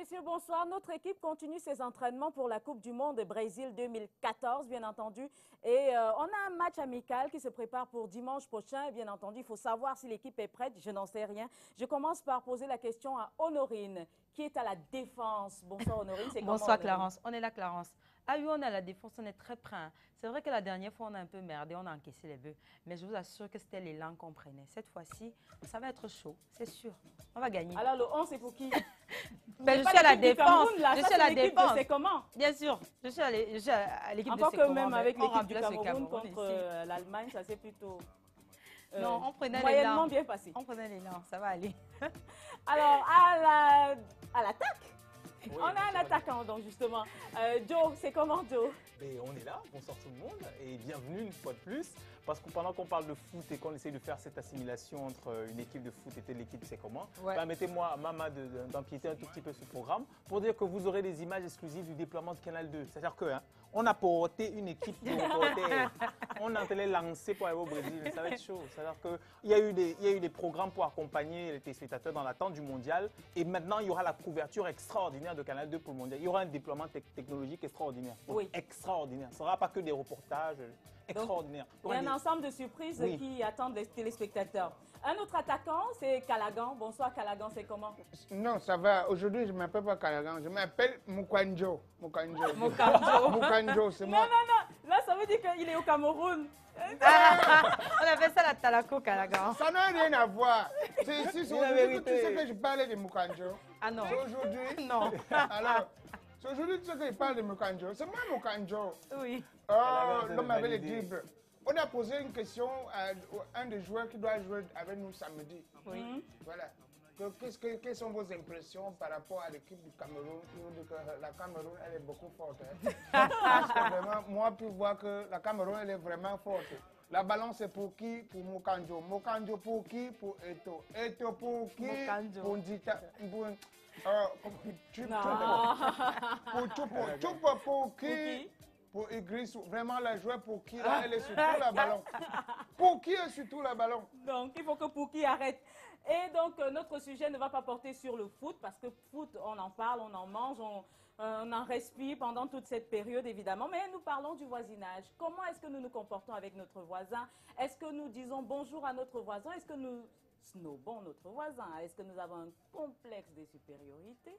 messieurs, bonsoir. Notre équipe continue ses entraînements pour la Coupe du Monde Brésil 2014, bien entendu. Et on a un match amical qui se prépare pour dimanche prochain. Bien entendu, il faut savoir si l'équipe est prête. Je n'en sais rien. Je commence par poser la question à Honorine, qui est à la défense. Bonsoir Honorine, c'est comment? Bonsoir Clarence, on est là Clarence. Ah oui, on est à la défense, on est très prêt. Hein. C'est vrai que la dernière fois, on a un peu merdé, on a encaissé les bœufs. Mais je vous assure que c'était l'élan qu'on prenait. Cette fois-ci, ça va être chaud, c'est sûr. On va gagner. Alors le 11, c'est pour qui? Ben, je suis à la défense. Je suis à la défense. C'est comment? Bien sûr, je suis à l'équipe de Encore que même avec l'équipe du Cameroun contre l'Allemagne, ça c'est plutôt... non, on prenait moyennement bien passé. On prenait l'élan, ça va aller. Alors, à l'attaque, oui, on a un attaquant, donc justement. Joe, c'est comment Joe? Et on est là, bonsoir tout le monde et bienvenue une fois de plus. Parce que pendant qu'on parle de foot et qu'on essaie de faire cette assimilation entre une équipe de foot et l'équipe c'est comment, permettez-moi, Mama, d'empiéter un tout petit peu ce programme pour dire que vous aurez des images exclusives du déploiement de Canal 2. C'est-à-dire que on a porté une équipe de reporters. On a les lancé pour aller au Brésil. Ça va être chaud. C'est-à-dire qu'il y a eu des programmes pour accompagner les téléspectateurs dans l'attente du mondial. Et maintenant, il y aura la couverture extraordinaire de Canal 2 pour le mondial. Il y aura un déploiement technologique extraordinaire. Donc, extraordinaire. Ce ne sera pas que des reportages extraordinaires. Il y a un ensemble de surprises qui attendent les téléspectateurs. Un autre attaquant, c'est Calagan. Bonsoir Calagan, c'est comment? Non, ça va. Aujourd'hui, je ne m'appelle pas Calagan. Je m'appelle Moukanjo. Moukanjo, c'est moi. Non. Là, ça veut dire qu'il est au Cameroun. On appelle ça la Talako Calagan. Ça n'a rien à voir. C'est aujourd'hui que tu sais que je parlais de Moukanjo. Ah non. C'est aujourd'hui. Non. Alors, c'est aujourd'hui que tu sais que je parle de Moukanjo. C'est moi Moukanjo. Oui. Oh, l'homme avait les dribbles. On a posé une question à un des joueurs qui doit jouer avec nous samedi. Oui. Voilà. Quelles sont vos impressions par rapport à l'équipe du Cameroun? La Cameroun, elle est beaucoup forte. Hein. Parce que vraiment, moi, je vois que la Cameroun, elle est vraiment forte. La ballon, c'est pour qui? Pour Mokanjo. Mokanjo pour qui? Pour Eto. Eto pour qui? Mokanjo. Pour Ndita. Chupa pour qui? Pour Igris, vraiment la joueur pour qui là, elle est sur tout la ballon. Pour qui est sur tout la ballon? Donc il faut que Pouki arrête. Et donc notre sujet ne va pas porter sur le foot parce que foot, on en parle, on en mange, on en respire pendant toute cette période évidemment. Mais nous parlons du voisinage. Comment est-ce que nous nous comportons avec notre voisin? Est-ce que nous disons bonjour à notre voisin? Est-ce que nous snobons notre voisin? Est-ce que nous avons un complexe de supériorité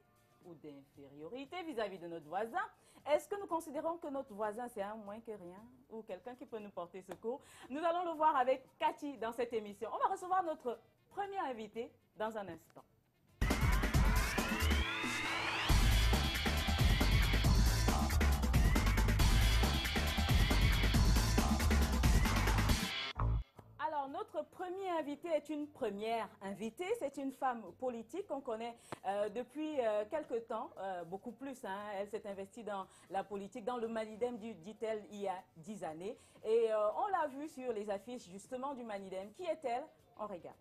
ou d'infériorité vis-à-vis de notre voisin? Est-ce que nous considérons que notre voisin, c'est un moins que rien ou quelqu'un qui peut nous porter secours? Nous allons le voir avec Cathy dans cette émission. On va recevoir notre premier invité dans un instant. Alors, notre premier invité est une première invitée. C'est une femme politique qu'on connaît depuis quelque temps, beaucoup plus. Hein. Elle s'est investie dans la politique, dans le Manidem, dit-elle, il y a 10 années. Et on l'a vue sur les affiches justement du Manidem. Qui est-elle? On regarde.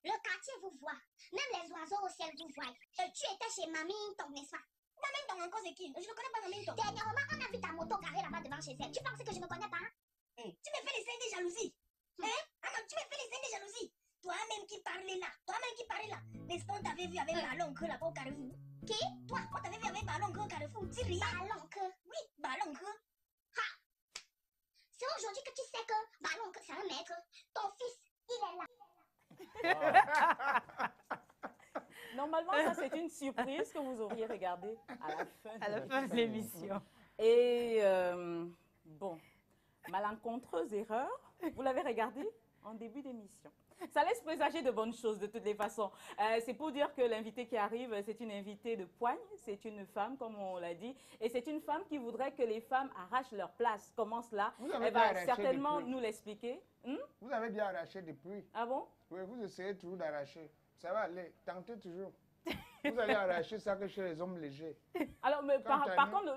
Le quartier vous voit. Même les oiseaux au ciel vous voient. Tu étais chez Mamie-Ton, n'est-ce pas? Mamie-Ton, encore c'est qui? Je ne connais pas Mamie-Ton. Dernièrement, on a vu ta moto garée là-bas devant chez elle. Tu penses que je ne connais pas? Tu me fais les signes de jalousie. Hein? Ah non, tu me fais les signes de jalousie. Toi-même qui parlais là. N'est-ce pas, on t'avait vu avec Ballon Creux là-bas au Carrefour? Qui? Toi, on t'avait vu avec Ballon Creux au Carrefour. Dis rien. Ballon Creux? Oui, Ballon Creux. Ha! C'est aujourd'hui que tu sais que Ballon Creux, c'est un maître. Ton fils, il est là. Normalement, ça c'est une surprise que vous auriez regardée à la fin de l'émission. Et bon, malencontreuse erreur, vous l'avez regardée en début d'émission. Ça laisse présager de bonnes choses de toutes les façons. C'est pour dire que l'invitée qui arrive, c'est une invitée de poigne, c'est une femme comme on l'a dit, et c'est une femme qui voudrait que les femmes arrachent leur place. Comment cela? Elle va certainement nous l'expliquer. Vous avez bien arraché depuis. Ah bon? Oui, vous essayez toujours d'arracher. Ça va aller, tentez toujours. Vous allez arracher ça que chez les hommes légers. Alors, mais Quant à par nous- contre,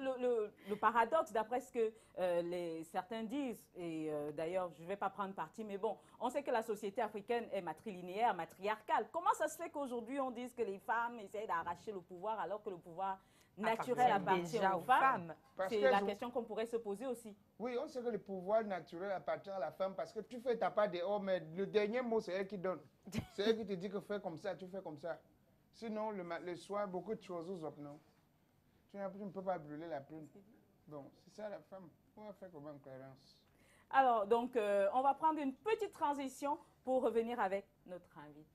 le paradoxe, d'après ce que certains disent, et d'ailleurs, je ne vais pas prendre parti, mais bon, on sait que la société africaine est matrilinéaire, matriarcale. Comment ça se fait qu'aujourd'hui, on dise que les femmes essayent d'arracher le pouvoir alors que le pouvoir naturel appartient déjà aux femmes? Parce C'est que la je- question qu'on pourrait se poser aussi. Oui, on sait que le pouvoir naturel appartient à la femme parce que tu fais ta part dehors, mais le dernier mot, c'est elle qui donne. C'est elle qui te dit que fais comme ça, tu fais comme ça. Sinon, le soir, beaucoup de choses aux non. Tu ne peux pas brûler la plume. Bon, c'est ça la femme. On va faire comment, Clarence? Alors, donc, on va prendre une petite transition pour revenir avec notre invité.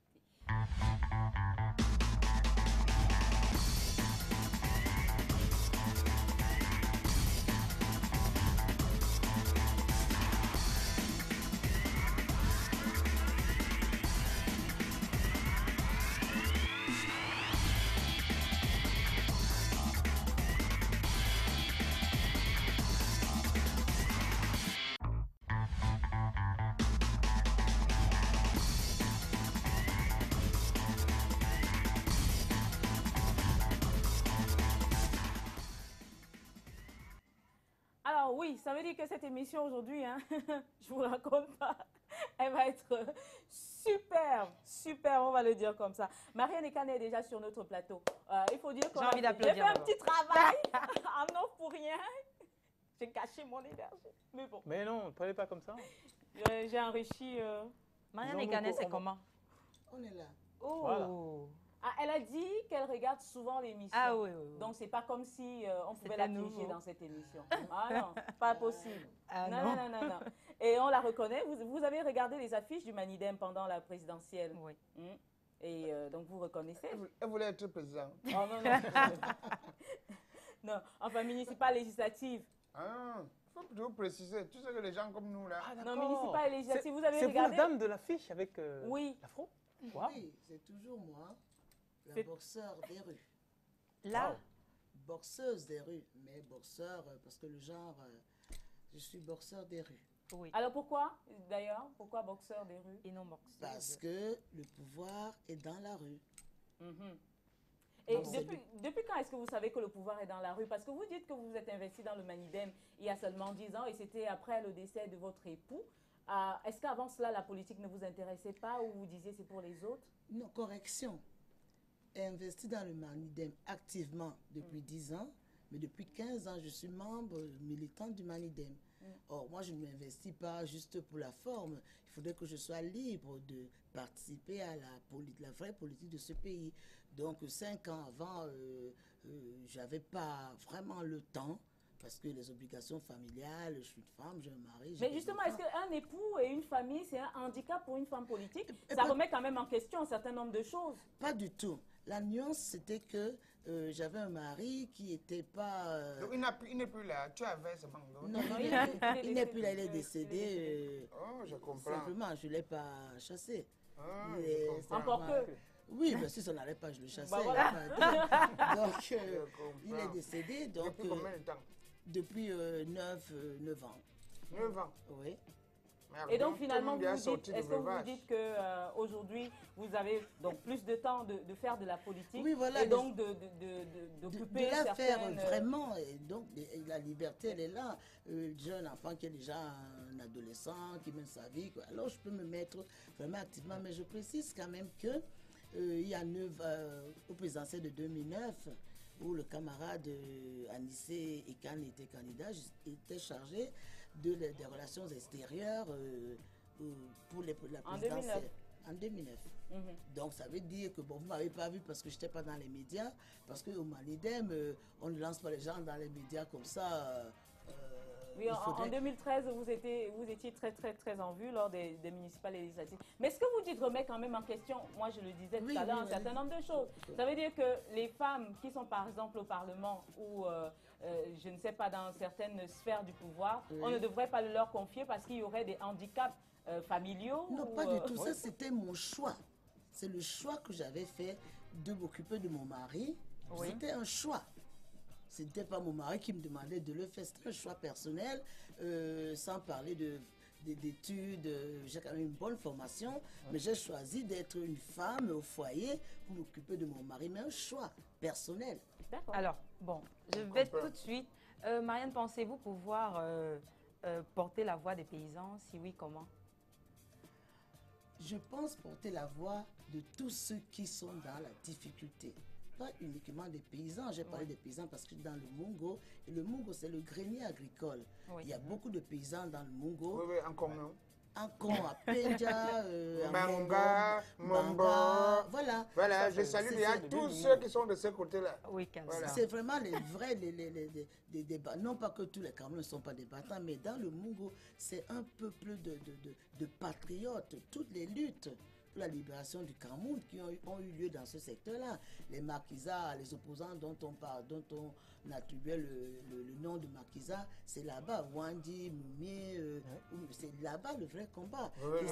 Alors oui, ça veut dire que cette émission aujourd'hui, hein, je vous raconte pas, elle va être superbe, super, on va le dire comme ça. Marianne Ekane est déjà sur notre plateau. Il faut dire qu'on J'ai envie j'ai fait d'applaudir un d'abord. petit travail en offre pour rien. J'ai caché mon énergie, mais bon, Mais non, ne parlez pas comme ça. j'ai enrichi. Marianne Disons-nous Ekane, qu'on- c'est comment? On est là. Oh. Voilà. Ah, elle a dit qu'elle regarde souvent l'émission. Ah oui, oui, oui. Donc, c'est pas comme si on pouvait C'était la piéger nouveau. dans cette émission. Ah non, pas possible. Ah non, non. non, non, non, non. Et on la reconnaît. Vous avez regardé les affiches du Manidem pendant la présidentielle. Oui. Et donc, vous reconnaissez. Elle voulait être présidente. Oh non, non. Non, enfin, municipale législative. Ah, il faut toujours préciser. Tu sais que les gens comme nous, là, Non, municipale et législative, vous avez C'est vous la regardé? dame de l'affiche avec Oui. l'afro? Wow. Oui, c'est toujours moi, la C'est- boxeur des rues. Là, Boxeuse des rues, mais boxeur, parce que le genre, je suis boxeur des rues. oui. Alors, pourquoi, d'ailleurs? Pourquoi boxeur des rues? Et non boxeuse. Parce que le pouvoir est dans la rue. Mhm. Et Donc, c'est depuis quand est-ce que vous savez que le pouvoir est dans la rue? Parce que vous dites que vous vous êtes investi dans le Manidem il y a seulement 10 ans et c'était après le décès de votre époux. Est-ce qu'avant cela, la politique ne vous intéressait pas ou vous disiez c'est pour les autres? Non, correction. Investi dans le Manidem activement depuis 10 ans, mais depuis 15 ans, je suis membre militant du Manidem. Or, moi, je ne m'investis pas juste pour la forme. Il faudrait que je sois libre de participer à la vraie politique de ce pays. Donc, 5 ans avant, je n'avais pas vraiment le temps, parce que les obligations familiales, je suis une femme, j'ai un mari. j'ai Mais des justement, enfants. est-ce qu'un époux et une famille, c'est un handicap pour une femme politique? Et Ça pas- remet quand même en question un certain nombre de choses. Pas du tout. La nuance, c'était que j'avais un mari qui n'était pas... donc il n'est plus là. Tu avais ce manque. non, non, il n'est plus là, il est décédé. Oh, je comprends. Simplement, je ne l'ai pas chassé. Ah, Il je est comprends. Encore simplement- que. Oui, mais si ça n'allait pas, je le chassais. Bah voilà. Donc, Je il est comprends. décédé donc, Depuis combien de temps? depuis 9 ans. 9 ans. Oui. Mais Et donc tout le finalement, monde vous est vous sorti dites, de est-ce que vous vous breuvage. dites qu'aujourd'hui, vous avez donc plus de temps de faire de la politique Oui, voilà, et les- donc De d'occuper la faire certaines... vraiment, et donc et la liberté elle est là. Jeune enfant qui est déjà un adolescent, qui mène sa vie, quoi. Alors je peux me mettre vraiment activement, mais je précise quand même que il y a au présidentiel de 2009, où le camarade Anissé Ekane était candidat, j'étais chargé des relations extérieures pour la En présidentielle. 2009. En 2009. Mhm. Donc ça veut dire que bon, vous ne m'avez pas vu parce que je n'étais pas dans les médias, parce qu'au Manidem, on ne lance pas les gens dans les médias comme ça. Oui, il en faudrait- 2013, vous étiez très, très, très en vue lors des municipales et législatives. Mais ce que vous dites remet quand même en question, moi je le disais Oui, tout à l'heure, oui, un oui. certain nombre de choses. Ça veut dire que les femmes qui sont par exemple au Parlement ou, je ne sais pas, dans certaines sphères du pouvoir, Oui. on ne devrait pas le leur confier parce qu'il y aurait des handicaps familiaux. Non, ou, pas du tout. Ça, c'était mon choix. C'est le choix que j'avais fait de m'occuper de mon mari. Oui. C'était un choix. Ce n'était pas mon mari qui me demandait de le faire. C'était un choix personnel, sans parler de d'études, j'ai quand même une bonne formation, mais j'ai choisi d'être une femme au foyer pour m'occuper de mon mari, mais un choix personnel. D'accord. Alors, bon, je vais tout de suite. Marianne, pensez-vous pouvoir porter la voix des paysans? Si oui, comment? Je pense porter la voix de tous ceux qui sont dans la difficulté. Pas uniquement des paysans, j'ai parlé des paysans parce que dans le Mungo, et le Mungo c'est le grenier agricole. Oui. Il y a beaucoup de paysans dans le Mungo. Oui, oui, en commun. En Con, à Pédia, à Manga, Mombo. Voilà. Voilà, je salue déjà tous ceux qui sont de ce côté-là. Oui, Kalsa. Voilà. C'est vraiment les vrais, des débats. Non pas que tous les Camerounais ne sont pas des battants, mais dans le Mungo, c'est un peuple de patriotes. Toutes les luttes pour la libération du Cameroun qui ont eu lieu dans ce secteur-là. Les maquisards, les opposants dont on parle, dont on attribuait le nom de maquisard, c'est là-bas. Wandi, Moumie, c'est là-bas le vrai combat. Oui,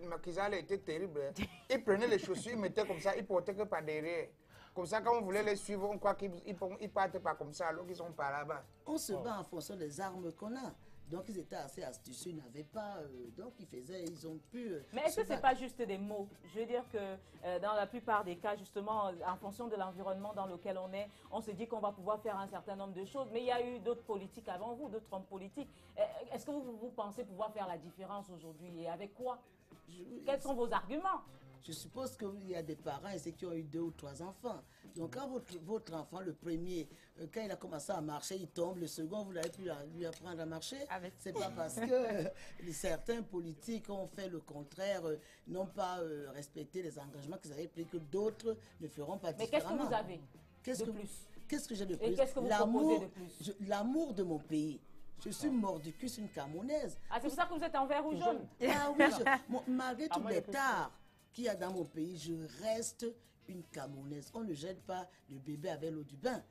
Maquisard était terrible. Hein. Il prenait les chaussures, il mettait comme ça, il portait que par derrière. Comme ça, quand on voulait les suivre, on croit qu'ils partent pas comme ça, alors qu'ils sont par là-bas. On se bat en fonction des armes qu'on a. Donc ils étaient assez astucieux, ils n'avaient pas... donc ils ont pu... Mais est-ce que ce n'est pas juste des mots? Je veux dire que dans la plupart des cas, justement, en fonction de l'environnement dans lequel on est, on se dit qu'on va pouvoir faire un certain nombre de choses. Mais il y a eu d'autres politiques avant vous, d'autres hommes politiques. Est-ce que vous pensez pouvoir faire la différence aujourd'hui? Et avec quoi? Quels sont vos arguments? Je suppose qu'il y a des parents ici qui ont eu 2 ou 3 enfants. Donc quand votre enfant, le premier, quand il a commencé à marcher, il tombe, le second, vous l'avez pu lui apprendre à marcher. C'est pas parce que certains politiques ont fait le contraire, n'ont pas respecté les engagements qu'ils avaient pris, que d'autres ne feront pas différemment. Mais qu'est-ce que vous avez de plus? Qu'est-ce que j'ai de plus? Et qu'est-ce que vous proposez de plus? L'amour de mon pays. Je suis mordicus, une Camerounaise. Ah, c'est pour ça que vous êtes en vert ou jaune? Ah oui, malgré tous les tares qu'il y a dans mon pays, je reste une Camerounaise. On ne jette pas le bébé avec l'eau du bain.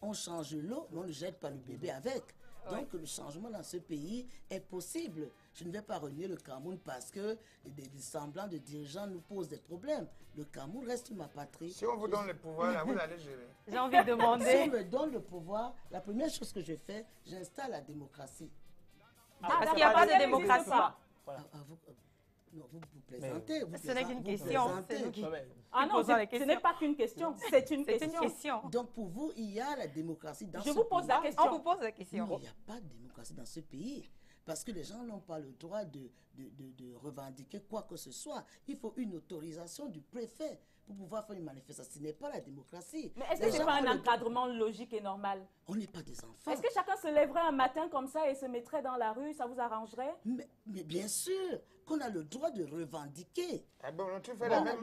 On change l'eau, mais on ne jette pas le bébé avec. Donc le changement dans ce pays est possible. Je ne vais pas renier le Cameroun parce que des semblants de dirigeants nous posent des problèmes. Le Cameroun reste ma patrie. Si on vous donne le pouvoir, là, vous allez gérer. J'ai envie de demander... Si on me donne le pouvoir, la première chose que je fais, j'installe la démocratie. Parce qu'il n'y a pas de démocratie. Voilà. Non, vous plaisantez. Ce n'est qu'une question. Ah non, ce n'est pas qu'une question, c'est une question. Donc pour vous, il y a la démocratie dans ce pays. Je vous pose la question. On vous pose la question. Non, il n'y a pas de démocratie dans ce pays. Parce que les gens n'ont pas le droit de revendiquer quoi que ce soit. Il faut une autorisation du préfet pour pouvoir faire une manifestation. Ce n'est pas la démocratie. Mais est-ce que ce n'est pas un encadrement logique et normal? On n'est pas des enfants. Est-ce que chacun se lèverait un matin comme ça et se mettrait dans la rue, ça vous arrangerait? Mais bien sûr qu'on a le droit de revendiquer. Ah bon, tu fais la même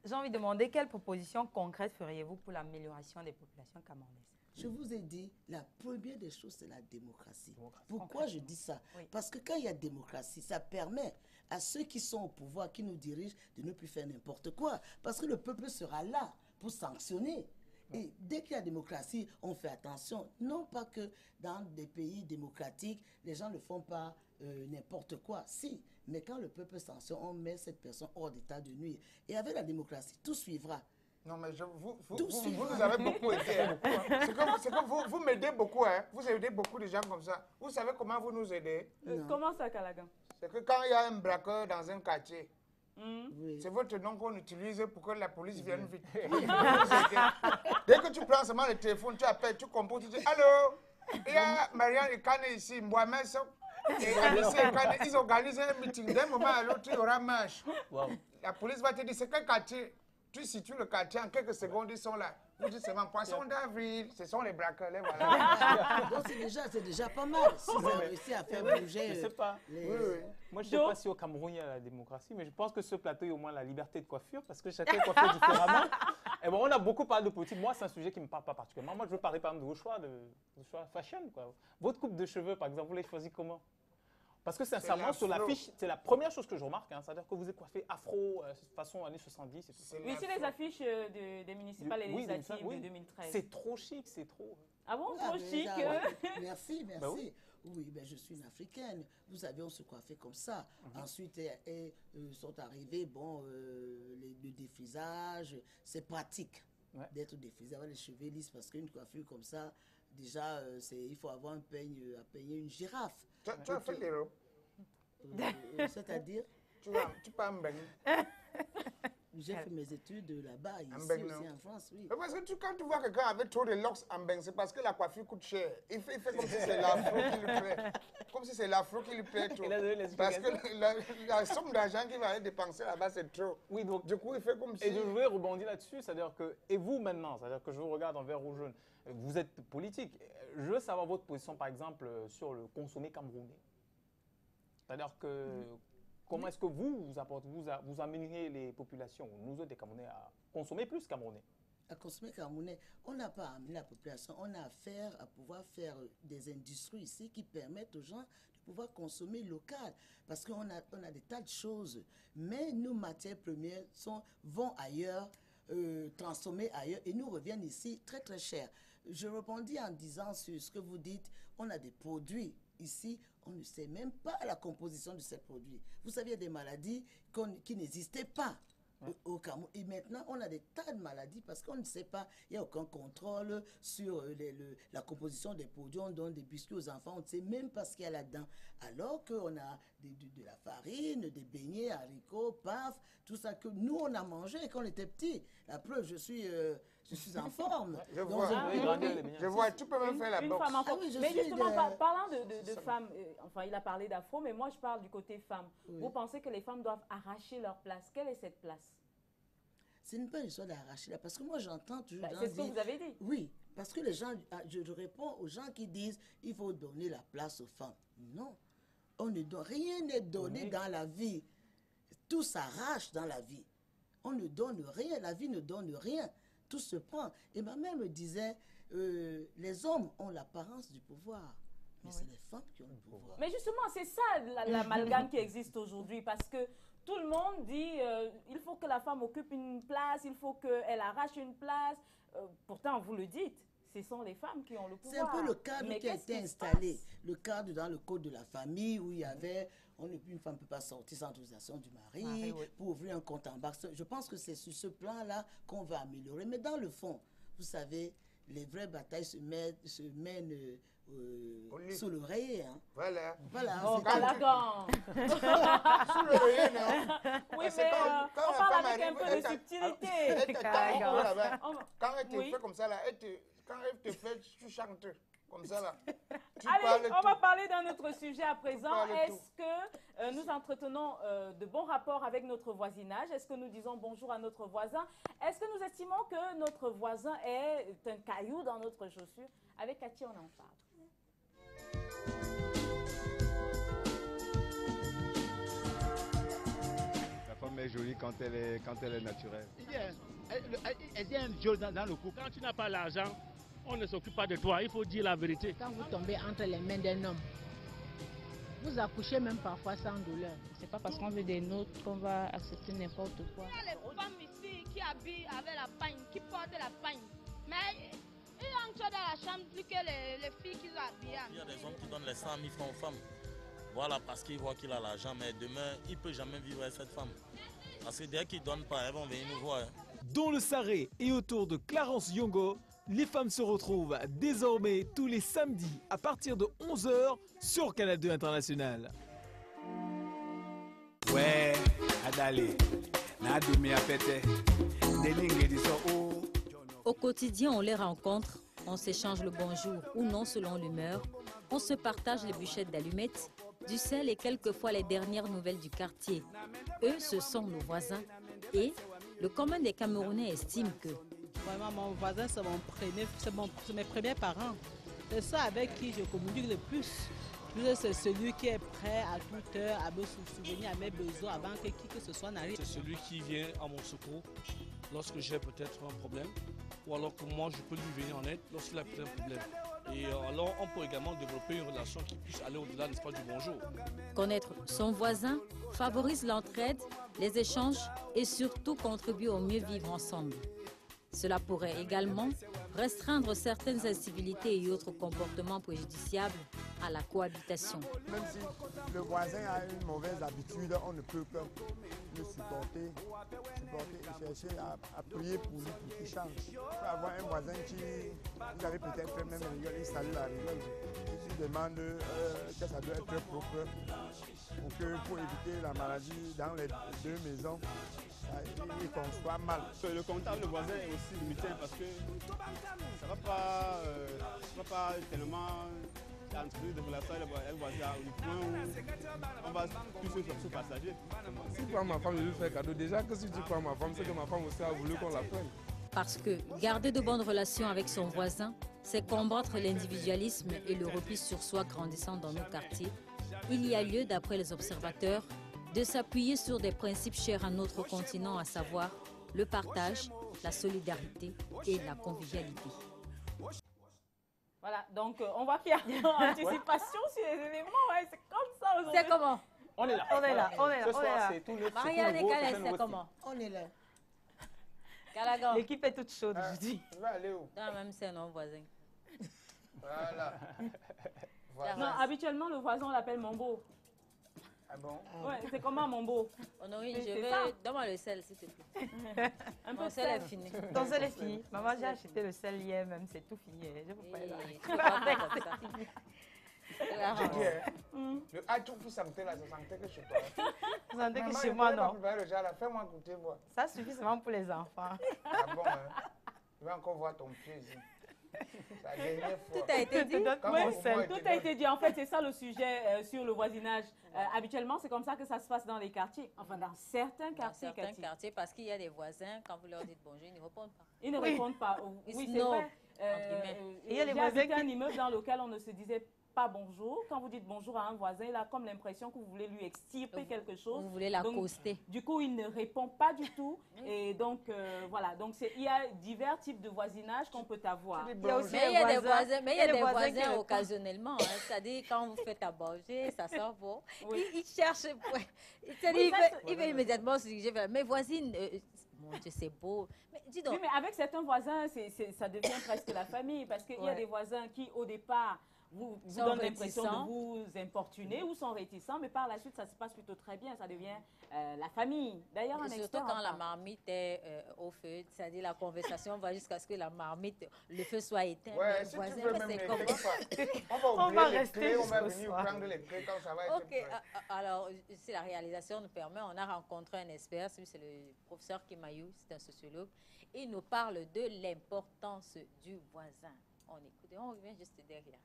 J'ai envie de demander quelles propositions concrètes feriez-vous pour l'amélioration des populations camerounaises? Je vous ai dit, la première des choses, c'est la démocratie. Pourquoi je dis ça? Parce que quand il y a démocratie, ça permet à ceux qui sont au pouvoir, qui nous dirigent, de ne plus faire n'importe quoi. Parce que le peuple sera là pour sanctionner. Et dès qu'il y a démocratie, on fait attention. Non pas que dans des pays démocratiques, les gens ne font pas n'importe quoi. Si, mais quand le peuple sanctionne, on met cette personne hors d'état de nuire. Et avec la démocratie, tout suivra. Non, mais vous avez beaucoup aidé. Hein. C'est que vous m'aidez beaucoup. Hein. Vous aidez beaucoup de gens comme ça. Vous savez comment vous nous aidez? Comment ça, Callaghan? C'est que quand il y a un braqueur dans un quartier, Oui. c'est votre nom qu'on utilise pour que la police vienne vite. Dès que tu prends seulement le téléphone, tu appelles, tu composes, tu dis allô, il y a Marianne et Kane ici, moi-même, et Alice et Kane, ils organisent un meeting. D'un moment à l'autre, il y aura marche. Wow. La police va te dire c'est quel quartier? Tu situes le quartier, en quelques secondes, ils sont là. Vous dites seulement poisson d'avril, ce sont les braqueurs, les voilà. Donc c'est déjà pas mal. Si vous avez réussi à faire bouger. Je sais pas. Moi, je ne sais pas si au Cameroun, il y a la démocratie, mais je pense que ce plateau, il y a au moins la liberté de coiffure, parce que chacun est coiffé différemment. Et bon, on a beaucoup parlé de politique. Moi, c'est un sujet qui ne me parle pas particulièrement. Moi, je veux parler par exemple de vos choix, fashion, quoi. Votre coupe de cheveux, par exemple, vous l'avez choisi comment? Parce que sincèrement, sur l'affiche, c'est la première chose que je remarque. Hein, c'est-à-dire que vous êtes coiffé afro, façon années 70. Et tout ça. Oui, c'est les affiches des municipales et législatives de 2013. C'est trop chic, c'est trop... Ah bon, trop chic. Merci. Bah oui. Oui, ben je suis une Africaine. Vous savez, on se coiffait comme ça. Ensuite, sont arrivés, le défrisage. C'est pratique d'être défrisé, avoir les cheveux lisses, parce qu'une coiffure comme ça, déjà, il faut avoir un peigne à peigner une girafe. Tu as fait l'Europe. C'est-à-dire Tu peux en baigner. J'ai fait mes études là-bas, ici aussi en France, oui. Parce que quand tu vois quelqu'un avec trop de locks en bain, c'est parce que la coiffure coûte cher. Il fait comme si c'est l'afro qui lui plaît. Comme si c'est l'afro qui lui plaît trop. Parce que la somme d'argent qu'il va aller dépenser là-bas, c'est trop. Oui, donc, du coup, il fait comme si... Et je voulais rebondir là-dessus, c'est-à-dire que... Et vous maintenant, c'est-à-dire que je vous regarde en vert ou jaune, vous êtes politique. Je veux savoir votre position, par exemple, sur le consommé camerounais. C'est-à-dire que... Comment est-ce que vous amèneriez les populations, nous autres des Camerounais, à consommer plus camerounais? À consommer camerounais, on n'a pas amené la population, on a affaire à pouvoir faire des industries ici qui permettent aux gens de pouvoir consommer local. Parce qu'on a des tas de choses, mais nos matières premières vont ailleurs, transformées ailleurs et nous reviennent ici très très cher. Je rebondis en disant sur ce que vous dites, on a des produits ici, on ne sait même pas la composition de ces produits. Vous savez, il y a des maladies qui n'existaient pas au Cameroun. Et maintenant, on a des tas de maladies parce qu'on ne sait pas, il n'y a aucun contrôle sur la composition des produits. On donne des biscuits aux enfants, on ne sait même pas ce qu'il y a là-dedans. Alors qu'on a de la farine, des beignets, haricots, paf, tout ça que nous, on a mangé quand on était petits. La preuve, je suis en forme. Je vois, tu peux même faire la boxe. Mais justement, parlant de femmes, enfin, il a parlé d'afro, mais moi, je parle du côté femme. Oui. Vous pensez que les femmes doivent arracher leur place? Quelle est cette place? Ce n'est pas une histoire d'arracher là, parce que moi, j'entends toujours... c'est ce que vous avez dit. Oui, parce que les gens, je réponds aux gens qui disent il faut donner la place aux femmes. Non, rien n'est donné dans la vie. Tout s'arrache dans la vie. On ne donne rien, la vie ne donne rien. Tout se prend. Et ma mère me disait, les hommes ont l'apparence du pouvoir, mais c'est les femmes qui ont le pouvoir. Mais justement, c'est ça l'amalgame qui existe aujourd'hui, parce que tout le monde dit, il faut que la femme occupe une place, il faut qu'elle arrache une place. Pourtant, vous le dites, ce sont les femmes qui ont le pouvoir. C'est un peu le cadre qui a été installé. Le cadre dans le code de la famille où il y avait... Une femme ne peut pas sortir sans autorisation du mari pour ouvrir un compte en banque. Je pense que c'est sur ce plan-là qu'on va améliorer. Mais dans le fond, vous savez, les vraies batailles se mènent sous l'oreiller. Hein. Voilà. Oh, Calagan. Sous l'oreiller, non? Oui, mais on parle avec un peu de subtilité. Quand elle te fait comme ça, là, quand elle te fait, tu chantes. Comme ça, là. Allez, on va parler d'un autre sujet à présent. Est-ce que nous entretenons de bons rapports avec notre voisinage? Est-ce que nous disons bonjour à notre voisin? Est-ce que nous estimons que notre voisin est un caillou dans notre chaussure? Avec Cathy, on en parle. La femme est jolie quand elle est naturelle. Elle est jolie dans le couple. Quand tu n'as pas l'argent, on ne s'occupe pas de toi, il faut dire la vérité. Quand vous tombez entre les mains d'un homme, vous accouchez même parfois sans douleur. C'est pas parce qu'on veut des nôtres qu'on va accepter n'importe quoi. Il y a les femmes ici qui habillent avec la pagne, qui portent la pagne. Mais ils entrent dans la chambre plus que les filles qui sont habillées. Il y a des hommes qui donnent les 100 000 francs aux femmes. Voilà, parce qu'ils voient qu'il a l'argent, mais demain, il ne peut jamais vivre avec cette femme. Parce que dès qu'ils ne donnent pas, elles vont venir nous voir. Dans le Sarré et autour de Clarence Yongo, les femmes se retrouvent désormais tous les samedis à partir de 11h sur Canal 2 International. Ouais, adale. Au quotidien, on les rencontre, on s'échange le bonjour ou non selon l'humeur, on se partage les bûchettes d'allumettes, du sel et quelquefois les dernières nouvelles du quartier. Eux, ce sont nos voisins et le commun des Camerounais estime que vraiment, mon voisin, c'est mes premiers parents. C'est ça avec qui je communique le plus. C'est celui qui est prêt à toute heure à me souvenir à mes besoins avant que qui que ce soit n'arrive. C'est celui qui vient à mon secours lorsque j'ai peut-être un problème ou alors que moi je peux lui venir en aide lorsqu'il a peut-être un problème. Et alors on peut également développer une relation qui puisse aller au-delà, n'est-ce pas, du bonjour. Connaître son voisin favorise l'entraide, les échanges et surtout contribue au mieux vivre ensemble. Cela pourrait également restreindre certaines incivilités et autres comportements préjudiciables à la cohabitation. Même si le voisin a une mauvaise habitude, on ne peut que peu supporter et chercher à prier pour lui, pour qu'il change. Il peut avoir un voisin qui, vous avez peut-être fait même rigole, il salue la rigole. Il se demande que ça doit être propre pour éviter la maladie dans les deux maisons. Il conçoit mal. Le contact, le voisin est aussi limité parce que ça ne va pas tellement entretenir des relations avec le voisin au point où on va tous se partager. Si tu prends ma femme, je lui fais cadeau. Déjà que si tu prends ma femme, c'est que ma femme aussi a voulu qu'on la prenne. Parce que garder de bonnes relations avec son voisin, c'est combattre l'individualisme et le repli sur soi grandissant dans nos quartiers. Il y a lieu, d'après les observateurs, de s'appuyer sur des principes chers à notre continent, à savoir le partage, la solidarité et la convivialité. Voilà, donc on voit qu'il y a une anticipation sur les éléments, ouais, c'est comme ça aujourd'hui. C'est comment? On est là. On est là, on est là. Ce soir, c'est tout le Marianne et Calais, c'est comment? On est là. Calagan. L'équipe est toute chaude, je dis. Tu vas aller où? Dans la même scène, non, voisin. Voilà. Non, habituellement, le voisin, on l'appelle Mambo. Ah bon? Ouais, c'est comment Mambo? Honorine, C'est je ça. veux... Donne-moi le sel, s'il te plaît. Un peu Mon de sel sel. est fini. Ton sel est fini. Maman, j'ai acheté le sel hier même, c'est tout fini. Je ne peux pas y aller. Tu vas faire comme ça. J'ai dit, le hachou qui sentait là, ça sentait que chez toi. Vous sentez que Maman, chez je moi, pourrais pas non. préparer le genre là, fais-moi goûter, moi. Ça suffit seulement pour les enfants. Ah bon, hein? Je vais encore voir ton pied ici. C'est la dernière fois. Tout a été dit. Quand Oui, mon moment était tout a été dit. En fait, c'est ça le sujet sur le voisinage. Habituellement, c'est comme ça que ça se passe dans les quartiers. Enfin, dans certains Dans quartiers. certains Cathy. quartiers, parce qu'il y a des voisins, quand vous leur dites bonjour, ils ne répondent pas. Ils ne répondent pas. Ils Oui, se c'est vrai. nobent, entre guillemets. Et il y a les J'ai voisins habité qui- un immeuble dans lequel on ne se disait pas bonjour. Quand vous dites bonjour à un voisin, il a comme l'impression que vous voulez lui extirper quelque chose. Vous voulez l'accoster. Du coup, il ne répond pas du tout. Et donc, voilà. Donc, il y a divers types de voisinage qu'on peut avoir. Il y a aussi Mais il y a des voisins, il y a des voisins qui voisins répondent. occasionnellement. Hein. C'est-à-dire, quand vous faites à manger, ça sort bon. Oui. Ils cherchent. C'est-à-dire, Oui, ça, il veut immédiatement se diriger vers mes voisines. Mon Dieu, c'est beau. Mais dis donc. Oui, mais avec certains voisins, ça devient presque la famille. Parce qu'il y a Ouais. des voisins qui, au départ, vous Sont donnent l'impression réticents. de vous importuner ou sont réticents, mais par la suite, ça se passe plutôt très bien. Ça devient la famille. D'ailleurs, un Et surtout expert en quand la parle. marmite est au feu, c'est-à-dire la conversation va jusqu'à ce que la marmite, le feu soit éteint. Ouais, Le si voisin, tu veux mais même c'est les comment? clés, on va On oublier va les rester clés, on va jusqu'au venir soir. prendre les clés quand ça va être Ok, prêt. alors si la réalisation nous permet, on a rencontré un expert, c'est le professeur Kimayou, c'est un sociologue, et il nous parle de l'importance du voisin. On écoute et on revient juste derrière.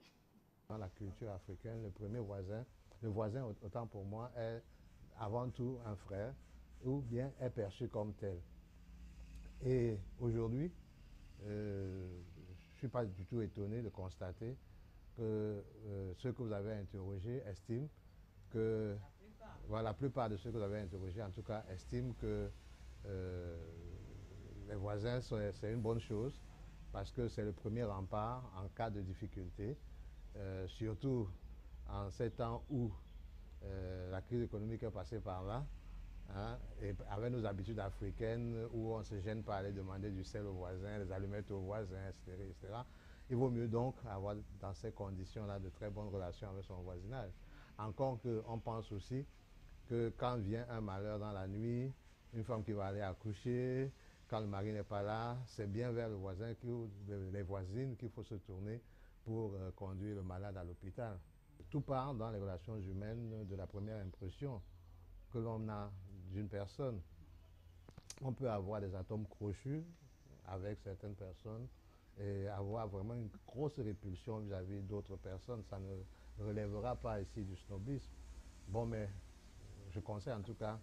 Dans la culture africaine, le premier voisin, le voisin autant pour moi, est avant tout un frère ou bien est perçu comme tel. Et aujourd'hui, je ne suis pas du tout étonné de constater que ceux que vous avez interrogés estiment que, voilà, la plupart de ceux que vous avez interrogés en tout cas estiment que les voisins, c'est une bonne chose parce que c'est le premier rempart en cas de difficulté. Surtout en ces temps où la crise économique est passée par là, hein, et avec nos habitudes africaines où on ne se gêne pas à aller demander du sel aux voisins, des allumettes aux voisins, etc. Il vaut mieux donc avoir dans ces conditions-là de très bonnes relations avec son voisinage. Encore qu'on pense aussi que quand vient un malheur dans la nuit, une femme qui va aller accoucher, quand le mari n'est pas là, c'est bien vers le voisin, les voisines qu'il faut se tourner pour conduire le malade à l'hôpital. Tout part dans les relations humaines de la première impression que l'on a d'une personne. On peut avoir des atomes crochus avec certaines personnes et avoir vraiment une grosse répulsion vis-à-vis d'autres personnes. Ça ne relèvera pas ici du snobisme. Bon, mais je conseille en tout cas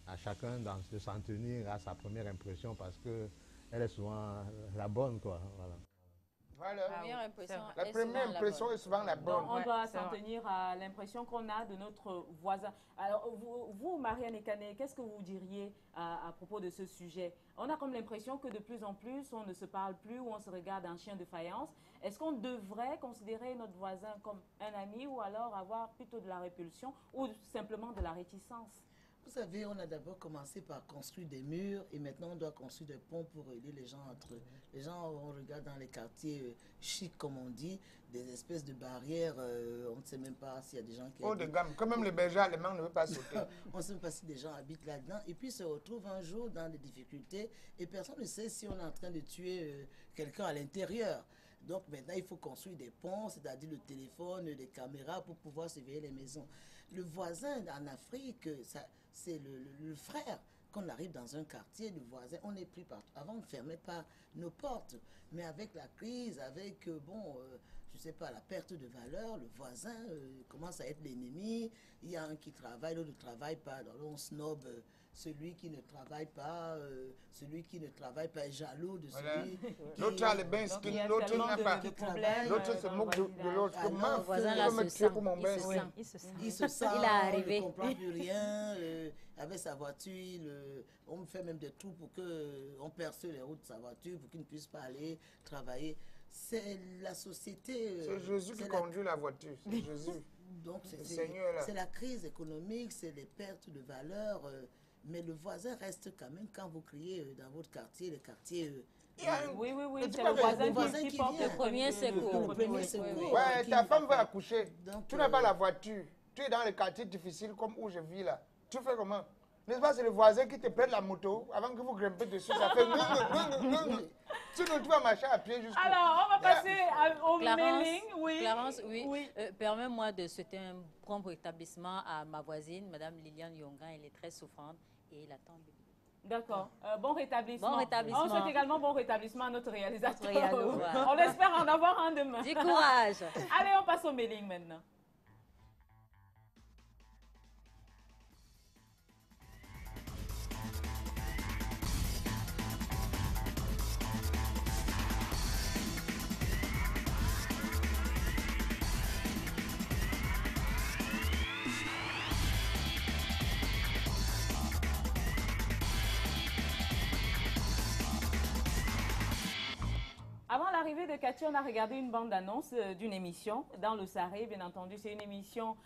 à chacun de s'en tenir à sa première impression parce qu'elle est souvent la bonne, quoi. Voilà. Voilà. La première impression La est première souvent la impression bonne. est souvent la bonne. Donc, on doit s'en tenir à l'impression qu'on a de notre voisin. Alors, vous Marianne et Canet, qu'est-ce que vous diriez à propos de ce sujet? On a comme l'impression que de plus en plus, on ne se parle plus ou on se regarde un chien de faïence. Est-ce qu'on devrait considérer notre voisin comme un ami ou alors avoir plutôt de la répulsion ou simplement de la réticence? Vous savez, on a d'abord commencé par construire des murs et maintenant on doit construire des ponts pour aider les gens entre eux. Les gens, on regarde dans les quartiers chics, comme on dit, des espèces de barrières, on ne sait même pas s'il y a des gens qui haut de gamme, quand même les bergers allemands ne veulent pas sauter. On ne sait même pas si des gens habitent là-dedans et puis se retrouvent un jour dans des difficultés et personne ne sait si on est en train de tuer quelqu'un à l'intérieur. Donc maintenant, il faut construire des ponts, c'est-à-dire le téléphone, les caméras pour pouvoir surveiller les maisons. Le voisin en Afrique, c'est le frère. Quand on arrive dans un quartier, le voisin, on n'est plus partout. Avant, on ne fermait pas nos portes. Mais avec la crise, avec, je ne sais pas, la perte de valeur, le voisin commence à être l'ennemi. Il y a un qui travaille, l'autre ne travaille pas. Alors on snob celui qui ne travaille pas, celui qui ne travaille pas est jaloux de celui qui... L'autre a les bains, l'autre n'a pas. L'autre se moque de l'autre. Le voisin là se sent. Il se sent. Il est arrivé. Il ne comprend plus rien. Avec sa voiture, on me fait même des trous pour qu'on perce les routes de sa voiture pour qu'il ne puisse pas aller travailler. C'est la société... C'est Jésus qui conduit la voiture, c'est Jésus. Donc c'est la crise économique, c'est les pertes de valeur... mais le voisin reste quand même, quand vous criez dans votre quartier, les quartiers... oui, c'est le voisin qui porte le premier secours. Ouais, ta femme va accoucher, tu n'as pas la voiture, tu es dans les quartiers difficiles comme où je vis là. Tu fais comment? N'est-ce pas, c'est le voisin qui te prête la moto, avant que vous grimpez dessus, ça fait... Sinon, tu vas marcher à pied jusqu'au... Alors, on va passer au mailing. Oui. Clarence, oui. Permets-moi de souhaiter un prompt rétablissement à ma voisine, Madame Liliane Yongan. Elle est très souffrante et elle attend. D'accord. Bon rétablissement. Bon rétablissement. On souhaite également bon rétablissement à notre réalisateur. Voilà. On espère en avoir un demain. Du courage. Allez, on passe au mailing maintenant. Avant l'arrivée de Cathy, on a regardé une bande-annonce d'une émission dans le Saré, bien entendu. C'est une émission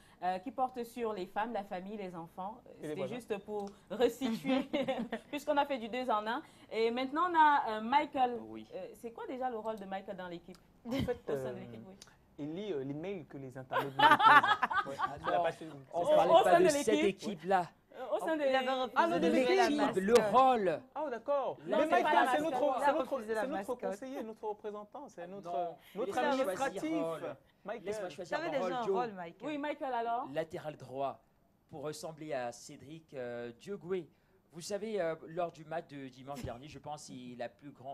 qui porte sur les femmes, la famille, les enfants. C'était juste pour resituer, puisqu'on a fait du 2 en 1. Et maintenant, on a Michael. Oui. C'est quoi déjà le rôle de Michael dans l'équipe? En fait, au sein de l'équipe, oui. Il lit les mails que les internautes nous déposent. On ne parlait pas de cette équipe-là. Au sein de l'équipe, le rôle. Ah, d'accord. Mais Michael, c'est notre conseiller, notre représentant, c'est notre administratif. Laisse-moi choisir mon rôle, Michael. Oui, Michael, alors? Latéral droit, pour ressembler à Cédric Dieugué. Vous savez, lors du match de dimanche dernier, je pense que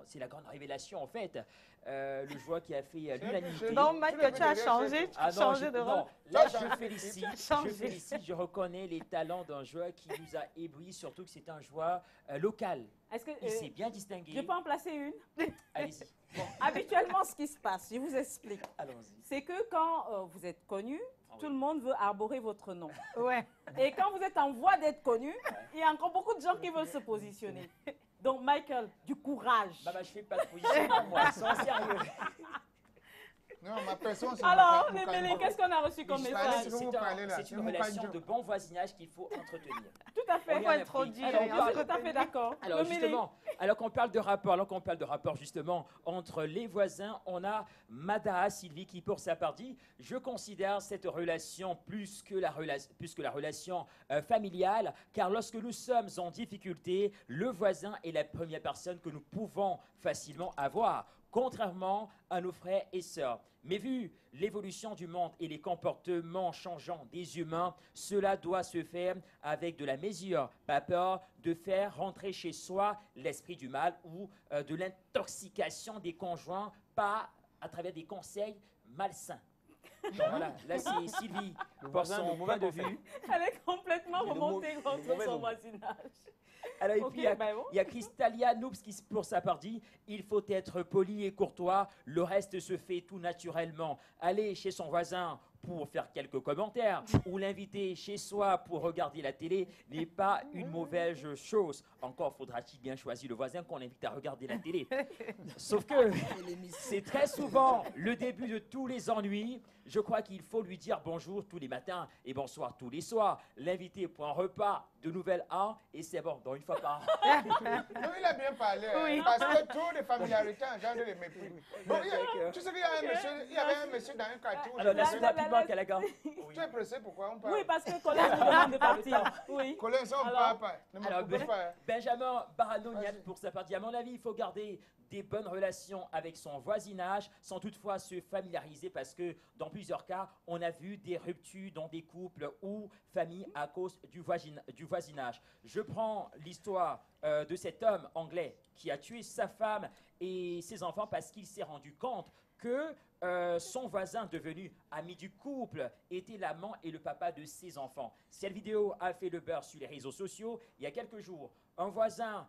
c'est la grande révélation en fait. Le joueur qui a fait l'unanimité. Non, Michael, tu as changé, de rôle. Là, je félicite, je reconnais les talents d'un joueur qui nous a ébloui, surtout que c'est un joueur local. Il s'est bien distingué. Je peux en placer une? Allez-y. Bon, habituellement, ce qui se passe, je vous explique. Allons-y. C'est que quand vous êtes connu, tout le monde veut arborer votre nom. Ouais. Et quand vous êtes en voie d'être connu, il y a encore beaucoup de gens qui veulent se positionner. Donc, Michael, du courage. Je ne fais pas de position, moi, sans sérieux. Non, ma personne, c'est... Alors, les mêlés, qu'est-ce qu'on a reçu comme message? C'est une relation de bon voisinage qu'il faut entretenir. Tout à fait. Il faut introduire. On est tout à fait d'accord. Alors justement, alors qu'on parle de rapport justement entre les voisins, on a Mada Sylvie qui pour sa part dit « Je considère cette relation plus que la relation familiale, car lorsque nous sommes en difficulté, le voisin est la première personne que nous pouvons facilement avoir. » Contrairement à nos frères et sœurs. Mais vu l'évolution du monde et les comportements changeants des humains, cela doit se faire avec de la mesure, pas peur de faire rentrer chez soi l'esprit du mal ou de l'intoxication des conjoints, pas à travers des conseils malsains. Donc voilà, là c'est Sylvie pour son point de vue. Elle est complètement remontée contre son voisinage. Alors, et puis, il y a Crystalia Noops qui, pour sa part, dit « Il faut être poli et courtois, le reste se fait tout naturellement. Aller chez son voisin pour faire quelques commentaires ou l'inviter chez soi pour regarder la télé n'est pas une mauvaise chose. Encore faudra-t-il bien choisir le voisin qu'on invite à regarder la télé. Sauf que c'est très souvent le début de tous les ennuis. Je crois qu'il faut lui dire bonjour tous les matins et bonsoir tous les soirs. L'inviter pour un repas de nouvel an et c'est bon, dans une fois par an. Non, il a bien parlé, Oui. parce que trop de familiarité engendre le mépris. Bon, tu sais qu'il y avait un monsieur dans un quartier. Alors, laisse-moi rapidement, Kalaga. Tu es pressé, pourquoi on parle? Oui, parce que Colin nous demande de partir. Oui. Colin, ça, on ne parle pas. Ne me Alors, coupe pas. Benjamin Barano-Niat, pour sa partie, à mon avis, il faut garder des bonnes relations avec son voisinage sans toutefois se familiariser parce que dans plusieurs cas, on a vu des ruptures dans des couples ou familles à cause du voisinage. Je prends l'histoire de cet homme anglais qui a tué sa femme et ses enfants parce qu'il s'est rendu compte que son voisin devenu ami du couple était l'amant et le papa de ses enfants. Cette vidéo a fait le beurre sur les réseaux sociaux. Il y a quelques jours, un voisin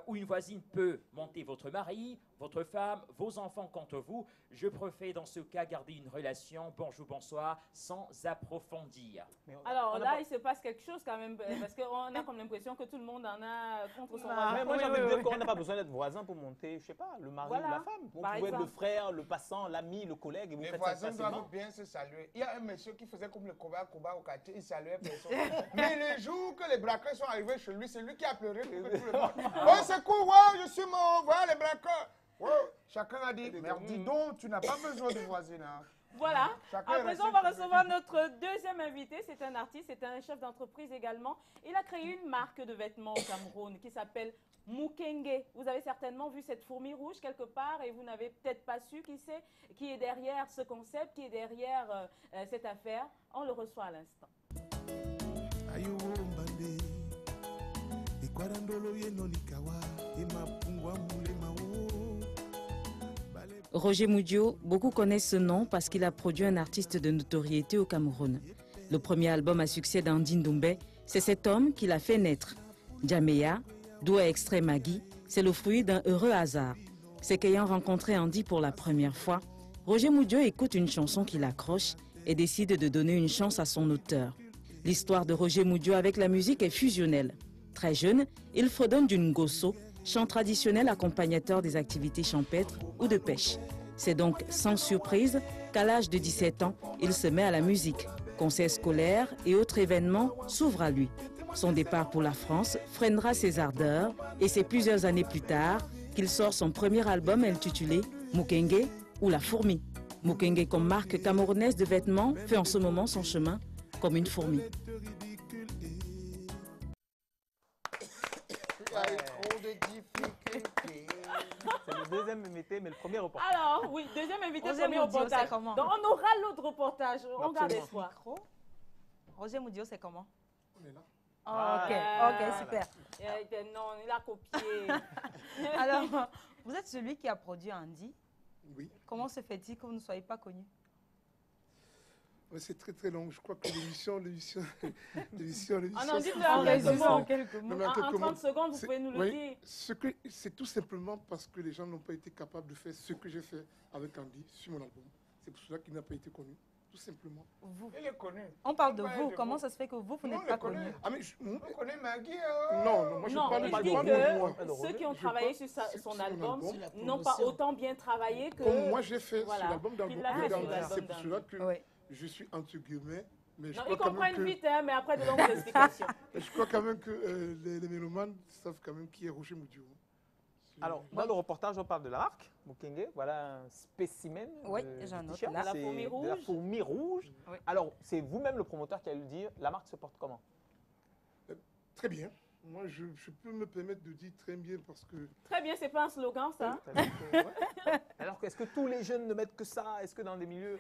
ou une voisine peut monter votre mari, votre femme, vos enfants contre vous. Je préfère dans ce cas garder une relation bonjour, bonsoir sans approfondir. Alors là, il se passe quelque chose quand même, parce qu'on a comme l'impression que tout le monde en a contre son voisin. Mais moi, j'ai envie de dire qu'on n'a pas besoin d'être voisin pour monter, je sais pas, le mari ou la femme. Vous pouvez être le frère, le passant, l'ami, le collègue. Et vous Les faites voisins ça doivent bien se saluer. Il y a un monsieur qui faisait comme le Koba au quartier, il saluait personne. Mais le jour que les braqueurs sont arrivés chez lui, c'est lui qui a pleuré pour que tout le monde. Oh, c'est cool, wow, je suis mort, voilà les braqueurs. Wow. Chacun a dit, merde, dis donc, tu n'as pas besoin de voisinage. Voilà. Chacun À présent, on va recevoir notre deuxième invité. C'est un artiste, c'est un chef d'entreprise également. Il a créé une marque de vêtements au Cameroun qui s'appelle Mukenge. Vous avez certainement vu cette fourmi rouge quelque part et vous n'avez peut-être pas su qui est derrière ce concept, qui est derrière cette affaire. On le reçoit à l'instant. Roger Moudio, beaucoup connaissent ce nom parce qu'il a produit un artiste de notoriété au Cameroun. Le premier album à succès d'Andine Doumbé, c'est cet homme qui l'a fait naître. Djameya, d'où est extrait Magui, c'est le fruit d'un heureux hasard. C'est qu'ayant rencontré Andy pour la première fois, Roger Moudio écoute une chanson qui l'accroche et décide de donner une chance à son auteur. L'histoire de Roger Moudio avec la musique est fusionnelle. Très jeune, il fredonne du ngosso, chant traditionnel accompagnateur des activités champêtres ou de pêche. C'est donc sans surprise qu'à l'âge de 17 ans, il se met à la musique. Concerts scolaires et autres événements s'ouvrent à lui. Son départ pour la France freinera ses ardeurs et c'est plusieurs années plus tard qu'il sort son premier album intitulé Mukenge ou La Fourmi. Mukenge comme marque camerounaise de vêtements fait en ce moment son chemin comme une fourmi. C'est le deuxième invité, mais le premier reportage. Alors, oui, deuxième invité, Roger premier Moudio, reportage. c'est comment? Donc, on aura l'autre reportage. On garde espoir. Roger Moudio, c'est comment? On est là. Ok, super. Non, il a copié. Alors, vous êtes celui qui a produit Andy. Oui. Comment se fait-il que vous ne soyez pas connu? C'est très très long. Je crois que l'émission. On en dit en quelques mots. En 30 secondes, vous pouvez nous le dire. C'est tout simplement parce que les gens n'ont pas été capables de faire ce que j'ai fait avec Andy sur mon album. C'est pour cela qu'il n'a pas été connu. Tout simplement. Vous. Il est connu. On parle de vous. Comment ça se fait que vous n'êtes pas connu? Ah, mais on connaît Magui. Non, moi je parle de moi. Ceux qui ont travaillé sur son album n'ont pas autant bien travaillé que... Comme moi j'ai fait sur l'album d'Andy. C'est pour cela que je suis entre guillemets. Mais non, ils comprennent vite, hein, mais après de longues explications. Je crois quand même que les mélomanes savent quand même qui est Roger Moudio. Alors, dans le reportage, on parle de la marque Mukenge. Voilà un spécimen. Oui, j'en note. La fourmi rouge. La fourmi rouge. Oui. Alors, c'est vous-même le promoteur qui a le dire. La marque se porte comment? Très bien. Moi, je peux me permettre de dire très bien parce que... Très bien, c'est pas un slogan, ça. Alors, est-ce que tous les jeunes ne mettent que ça? Est-ce que dans des milieux...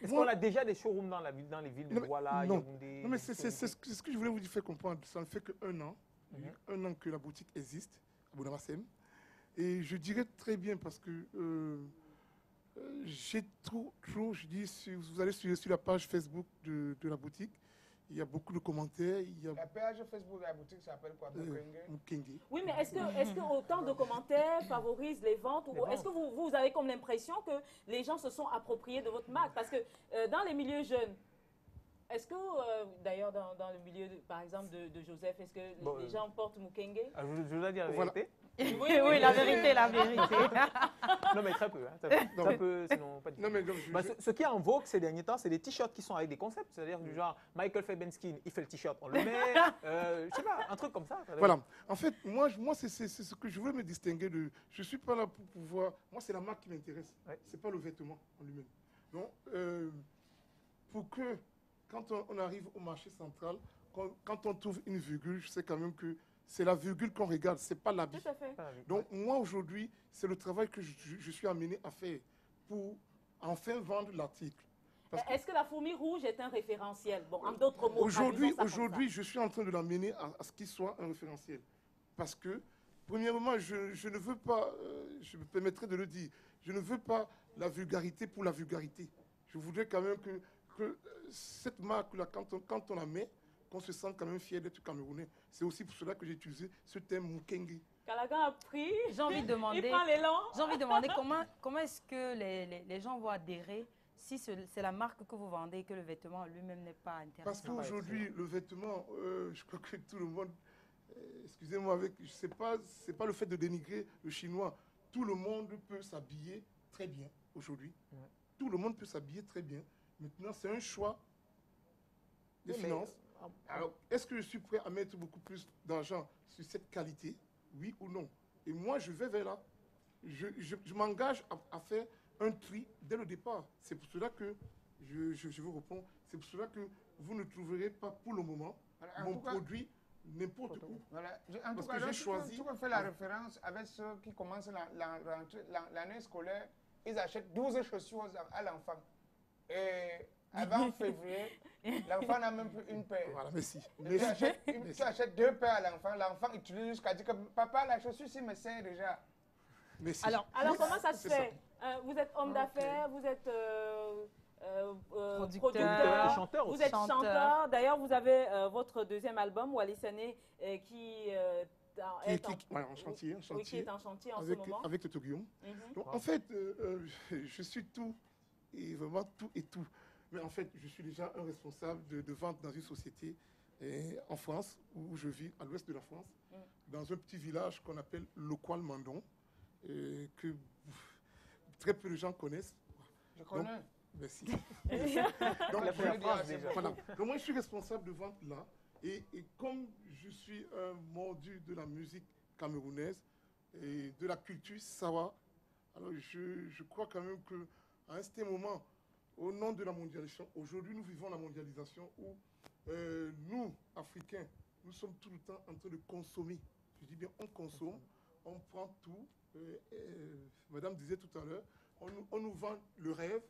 Est-ce qu'on a déjà des showrooms dans les villes de Douala, Yaoundé? Non, mais c'est ce que je voulais vous faire comprendre. Ça ne fait qu'un an. Un an que la boutique existe à Bounamassem. Et je dirais très bien parce que j'ai trop, je dis, si vous allez sur la page Facebook de la boutique, Il y a beaucoup de commentaires. Il y a... La page Facebook de la boutique s'appelle quoi? Mukenge. Oui, mais est-ce que autant de commentaires favorisent les ventes ou est-ce que vous avez comme l'impression que les gens se sont appropriés de votre marque? Parce que dans les milieux jeunes, est-ce que, d'ailleurs, dans le milieu, par exemple, de Joseph, est-ce que les gens portent Mukenge? Je dois dire la vérité. Oui, la vérité, la vérité. Non, mais très peu. Très peu, sinon pas du tout. Non, mais ce qui est en vogue ces derniers temps, c'est des t-shirts qui sont avec des concepts. C'est-à-dire du genre, Michael Fabianski, il fait le t-shirt, on le met. Je sais pas, un truc comme ça. Voilà. En fait, moi c'est ce que je veux me distinguer de... Je ne suis pas là pour pouvoir... Moi, c'est la marque qui m'intéresse. Ouais. Ce n'est pas le vêtement en lui-même. Donc, pour que... Quand on arrive au marché central, quand on trouve une virgule, je sais quand même que c'est la virgule qu'on regarde, ce n'est pas l'habit. Tout à fait. Donc moi aujourd'hui, c'est le travail que je suis amené à faire pour enfin vendre l'article. Est-ce que la fourmi rouge est un référentiel? Bon, en d'autres mots, aujourd'hui, je suis en train de l'amener à ce qu'il soit un référentiel. Parce que, premièrement, je ne veux pas, je me permettrai de le dire, je ne veux pas la vulgarité pour la vulgarité. Je voudrais quand même que cette marque-là, quand on la met, qu'on se sente quand même fier d'être Camerounais. C'est aussi pour cela que j'ai utilisé ce terme Mukenge. Callaghan a pris, j'ai envie de demander, il prend l'élan. J'ai envie de demander comment est-ce que les gens vont adhérer si c'est la marque que vous vendez et que le vêtement lui-même n'est pas intéressant. Parce qu'aujourd'hui, le vêtement, je crois que tout le monde, excusez-moi, c'est pas le fait de dénigrer le chinois. Tout le monde peut s'habiller très bien aujourd'hui. Ouais. Tout le monde peut s'habiller très bien. Maintenant, c'est un choix des finances. Alors, est-ce que je suis prêt à mettre beaucoup plus d'argent sur cette qualité? Oui ou non? Et moi, je vais vers là. Je m'engage à faire un tri dès le départ. C'est pour cela que, je vous réponds, c'est pour cela que vous ne trouverez pas pour le moment mon produit n'importe où. Voilà. En tout cas, j'ai choisi. Tu peux faire la référence avec ceux qui commencent l'année scolaire. Ils achètent 12 chaussures à l'enfant. Et avant février, l'enfant n'a même plus une paire. Voilà, merci. Tu achètes 2 paires à l'enfant. L'enfant utilise jusqu'à dire que papa, la chaussure, si me sert déjà. Merci. Alors comment ça se fait? Vous êtes homme d'affaires, vous êtes producteur, chanteur aussi. Vous êtes chanteur. D'ailleurs, vous avez votre deuxième album, Walisane, qui est en chantier. Oui, qui est en chantier en avec, ce moment. Avec Toto Guillaume. Donc, en fait, je suis tout, et vraiment tout et tout. Mais en fait, je suis déjà un responsable de vente dans une société en France, où je vis, à l'ouest de la France, dans un petit village qu'on appelle Loqual Mandon, que très peu de gens connaissent. Je connais. Donc, merci. Donc, Donc, moi, je suis responsable de vente là. Et comme je suis un mordu de la musique camerounaise et de la culture sawa, alors je crois quand même qu'à un certain moment, au nom de la mondialisation, aujourd'hui nous vivons la mondialisation où nous, Africains, nous sommes tout le temps en train de consommer. Je dis bien on consomme, on prend tout. Madame disait tout à l'heure, on nous vend le rêve.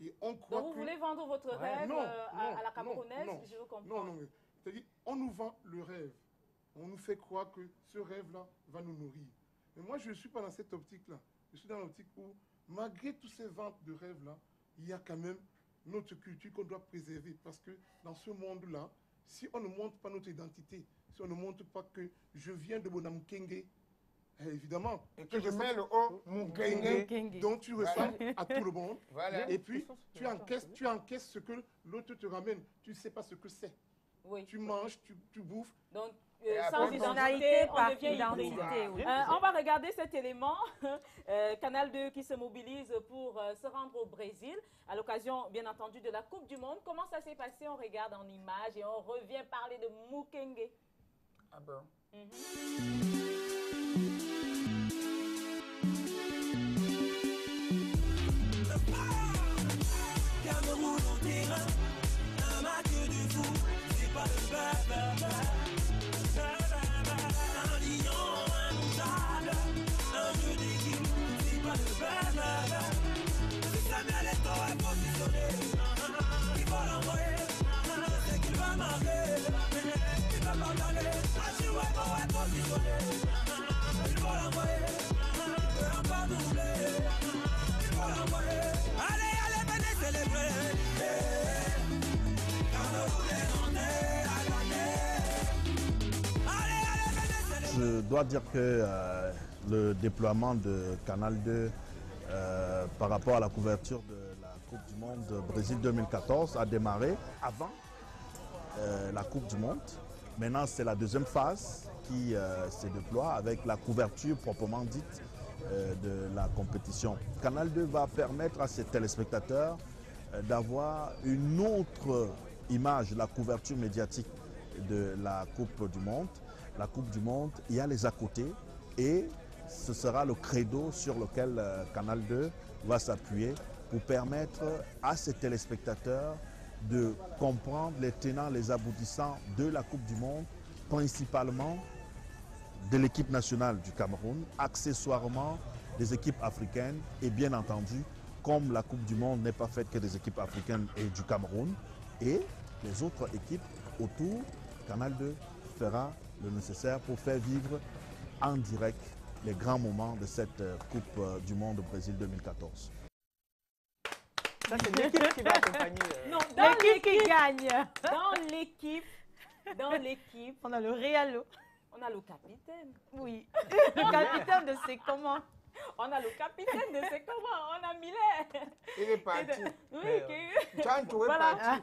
Et on croit donc vous voulez vendre votre rêve à la camerounaise? Je veux comprendre. Non, c'est-à-dire, on nous vend le rêve. On nous fait croire que ce rêve-là va nous nourrir. Mais moi, je ne suis pas dans cette optique-là. Je suis dans l'optique où, malgré toutes ces ventes de rêves-là, il y a quand même notre culture qu'on doit préserver. Parce que dans ce monde-là, si on ne montre pas notre identité, si on ne montre pas que je viens de Bonamkenge, évidemment. Et que je mets le haut Mukenge. Donc tu ressembles à tout le monde. Voilà. Et puis, tu encaisses ce que l'autre te ramène. Tu ne sais pas ce que c'est. Oui. Tu manges, tu bouffes. Donc, sans identité, on devient hybride. On va regarder cet élément. Canal 2 qui se mobilise pour se rendre au Brésil à l'occasion, bien entendu, de la Coupe du Monde. Comment ça s'est passé? On regarde en images et on revient parler de Mukenge. Ah bon? Cameroun au terrain, un match de fou, c'est pas le baba. Un lion indomptable, un jeu d'équipe, c'est pas le baba. Si Samuel Eto'o est positionné, il faut l'envoyer, c'est qu'il va marquer, il va pas gagner. Achiou Eto'o est positionné, il faut l'envoyer, il peut encore doubler, il faut l'envoyer. Allez, venez célébrer, Cameroun est en je dois dire que le déploiement de Canal 2 par rapport à la couverture de la Coupe du Monde Brésil 2014 a démarré avant la Coupe du Monde. Maintenant, c'est la deuxième phase qui se déploie avec la couverture proprement dite de la compétition. Canal 2 va permettre à ses téléspectateurs d'avoir une autre image, la couverture médiatique de la Coupe du Monde. La Coupe du Monde, il y a les à côté et ce sera le credo sur lequel Canal 2 va s'appuyer pour permettre à ses téléspectateurs de comprendre les tenants, les aboutissants de la Coupe du Monde, principalement de l'équipe nationale du Cameroun, accessoirement des équipes africaines et bien entendu, comme la Coupe du Monde n'est pas faite que des équipes africaines et du Cameroun, et les autres équipes autour, Canal 2 fera le nécessaire pour faire vivre en direct les grands moments de cette Coupe du Monde au Brésil 2014. Ça, c'est l'équipe qui va accompagner. Non, dans l'équipe qui gagne. Dans l'équipe. On a le Réalo. On a le capitaine. Oui. Le capitaine de C'est comment. On a le capitaine de C'est comment. On a Miller. Il est parti. Oui, Tchantou est voilà. parti.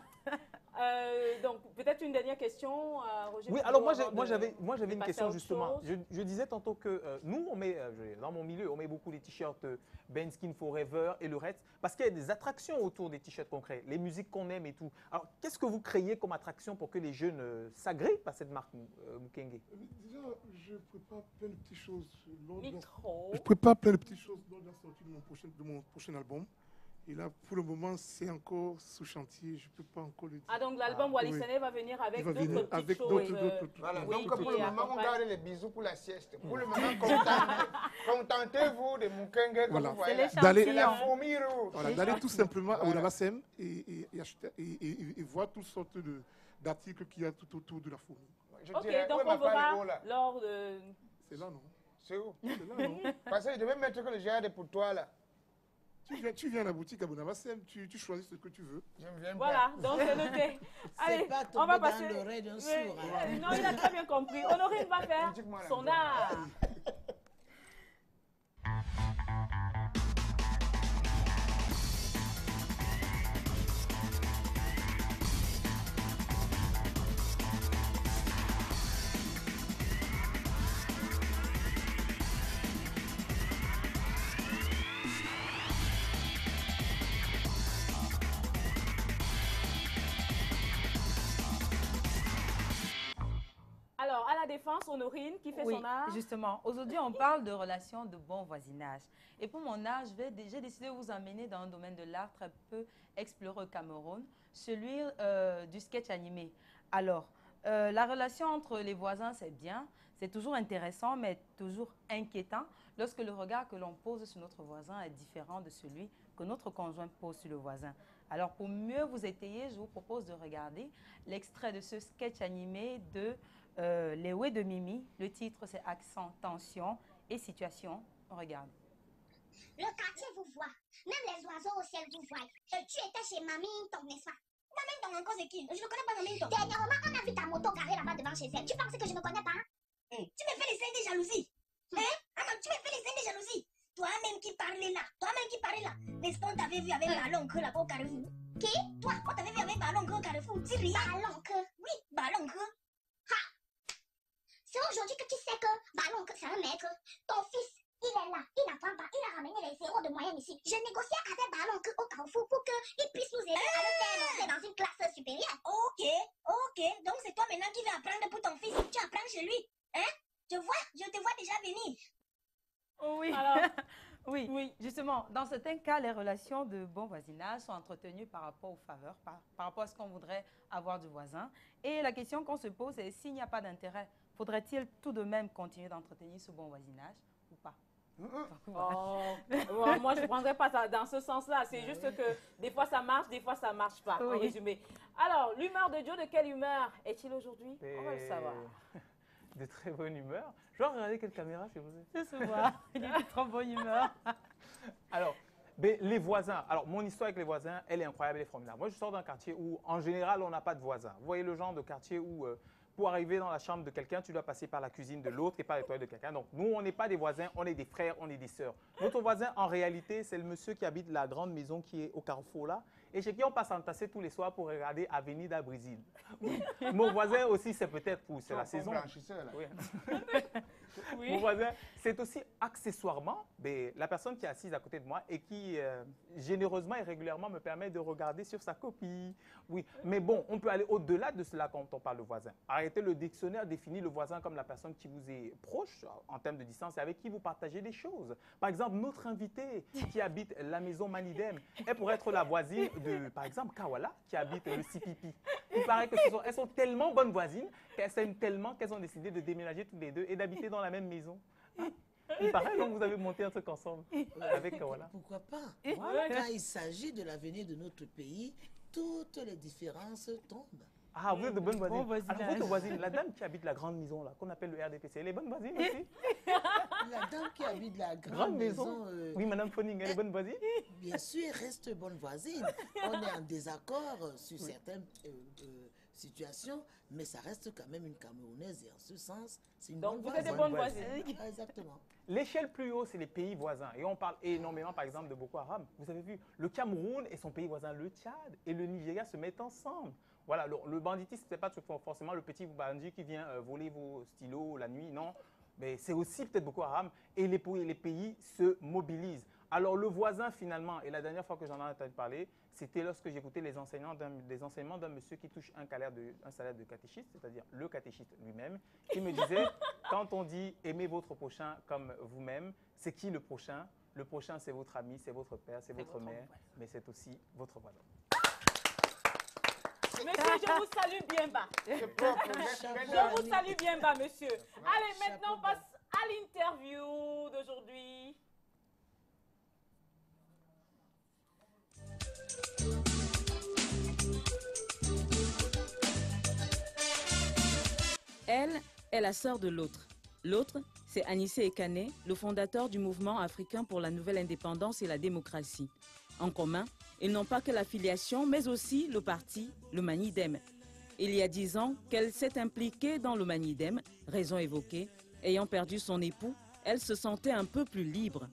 Donc, peut-être une dernière question, Roger. Oui, alors moi j'avais une question justement. Je disais tantôt que nous, on met, dans mon milieu, on met beaucoup les t-shirts Ben Skin Forever et le reste, parce qu'il y a des attractions autour des t-shirts qu'on crée, les musiques qu'on aime et tout. Alors, qu'est-ce que vous créez comme attraction pour que les jeunes s'agrippent à cette marque Mukenge? Déjà, je prépare plein de petites choses. Micro. Je prépare plein de petites choses lors de la sortie de mon prochain album. Et là, pour le moment, c'est encore sous chantier. Je ne peux pas encore le dire. Ah, donc l'album Wally Séné va venir avec d'autres petites choses. Voilà, donc pour le moment, on garde les bisous pour la sieste. Pour le moment, contentez-vous de Mukenge. Voilà. C'est la fourmi rouge. Voilà, d'aller tout simplement à Ounavasem et voir toutes sortes d'articles qu'il y a tout autour de la fourmi. Ok, donc on verra lors de... C'est là, non? C'est où? C'est là, non? Parce que je devais mettre que le GAD pour toi, là. Tu viens à la boutique à Bonavasem, tu choisis ce que tu veux. Je ne viens pas. Voilà, donc c'est noté. Allez, on va passer. l'oreille d'un sourd. Non, il a très bien compris. Honorine va faire son art. Alors, à la défense, Honorine qui fait son art. Justement. Aujourd'hui, on parle de relations de bon voisinage. Et pour mon art, j'ai décidé de vous emmener dans un domaine de l'art très peu exploré au Cameroun, celui du sketch animé. Alors, la relation entre les voisins, c'est bien, c'est toujours intéressant, mais toujours inquiétant lorsque le regard que l'on pose sur notre voisin est différent de celui que notre conjoint pose sur le voisin. Alors, pour mieux vous étayer, je vous propose de regarder l'extrait de ce sketch animé de Les Oués de Mimi. Le titre, c'est Accent, Tension et Situation. On regarde. Le quartier vous voit. Même les oiseaux au ciel vous voient. Et tu étais chez Mamie Tom, n'est-ce pas? Mamie Tom, encore c'est qui? Je ne connais pas Mamie Tom. Dernièrement, on a vu ta moto garée là-bas devant chez elle. Tu penses que je ne connais pas? Tu me fais les signes de jalousie. Tu me fais les signes de jalousie. Toi-même qui parlais là. Toi-même qui parlais là. N'est-ce pas, on t'avait vu avec Ballon Creux là-bas au Carrefour? Qui? Toi, on t'avait vu avec Ballon Creux au Carrefour. Dis rien. Ballon Creux? Oui, Ballon Creux. C'est aujourd'hui que tu sais que Ballon Creux, c'est un maître. Ton fils, il est là. Il n'apprend pas. Il a ramené les zéros de moyenne ici. Je négociais avec Ballon Creux au Carrefour pour qu'il puisse nous aider à le faire entrer dans une classe supérieure. Ok. Donc c'est toi maintenant qui vas apprendre pour ton fils. Tu apprends chez lui. Hein? Je te vois déjà venir. Oui. Alors, oui, justement, dans certains cas, les relations de bon voisinage sont entretenues par rapport aux faveurs, par rapport à ce qu'on voudrait avoir du voisin. Et la question qu'on se pose est, s'il n'y a pas d'intérêt, faudrait-il tout de même continuer d'entretenir ce bon voisinage ou pas? Moi, je ne prendrais pas ça dans ce sens-là. C'est juste que des fois, ça marche, des fois, ça ne marche pas, en résumé. Alors, l'humeur de Joe, de quelle humeur est-il aujourd'hui? On va le savoir. De très bonne humeur. Je vais regarder quelle caméra, s'il vous plaît. Je se vois, il est de trop bonne humeur. Alors, les voisins. Alors, mon histoire avec les voisins, elle est incroyable, elle est formidable. Moi, je sors d'un quartier où, en général, on n'a pas de voisins. Vous voyez le genre de quartier où pour arriver dans la chambre de quelqu'un, tu dois passer par la cuisine de l'autre et par les toilettes de quelqu'un. Donc, nous, on n'est pas des voisins, on est des frères, on est des sœurs. Notre voisin, en réalité, c'est le monsieur qui habite la grande maison qui est au carrefour là, et chez qui on passe entasser tous les soirs pour regarder Avenida Brésil. Mon voisin aussi, c'est peut-être pour, c'est la saison. Oui. Oui. Mon voisin, c'est aussi accessoirement la personne qui est assise à côté de moi et qui, généreusement et régulièrement, me permet de regarder sur sa copie. Oui, mais bon, on peut aller au-delà de cela quand on parle de voisin. Arrêtez, le dictionnaire définit le voisin comme la personne qui vous est proche en termes de distance et avec qui vous partagez des choses. Par exemple, notre invitée qui habite la maison Manidem, elle pourrait être la voisine de, par exemple, Kawala, qui habite le Sipipi. Il paraît que elles sont tellement bonnes voisines qu'elles s'aiment tellement qu'elles ont décidé de déménager toutes les deux et d'habiter dans la même maison. Il paraît donc vous avez monté un truc ensemble avec Kawala. Pourquoi pas? Quand il s'agit de l'avenir de notre pays, toutes les différences tombent. Ah, vous êtes de bonnes voisines. Alors, votre voisine, la dame qui habite la grande maison, là, qu'on appelle le RDPC, elle est bonne voisine aussi? La dame qui habite la grande maison. Oui, Madame Foning, elle est bonne voisine? Bien sûr, elle reste bonne voisine. On est en désaccord sur certaines situations, mais ça reste quand même une Camerounaise et en ce sens, c'est une bonne voisine. Donc, vous êtes des bonnes voisines. Exactement. L'échelle plus haut, c'est les pays voisins. Et on parle énormément, par exemple, de Boko Haram. Vous avez vu, le Cameroun et son pays voisin, le Tchad et le Nigeria se mettent ensemble. Voilà, le banditisme, ce n'est pas forcément le petit bandit qui vient voler vos stylos la nuit, non. Mais c'est aussi peut-être Boko Haram et les pays se mobilisent. Alors le voisin finalement, et la dernière fois que j'en ai entendu parler, c'était lorsque j'écoutais les enseignements d'un monsieur qui touche un salaire de catéchiste, c'est-à-dire le catéchiste lui-même, qui me disait, quand on dit aimer votre prochain comme vous-même, c'est qui le prochain? Le prochain, c'est votre ami, c'est votre père, c'est votre mère, mais c'est aussi votre voisin. Monsieur, je vous salue bien bas. Je vous salue bien bas, monsieur. Allez, maintenant, on passe à l'interview d'aujourd'hui. Elle est la sœur de l'autre. L'autre, c'est Anissé Ekane, le fondateur du mouvement africain pour la nouvelle indépendance et la démocratie. En commun, ils n'ont pas que l'affiliation, mais aussi le parti, le Manidem. Il y a 10 ans qu'elle s'est impliquée dans le Manidem, raison évoquée. Ayant perdu son époux, elle se sentait un peu plus libre.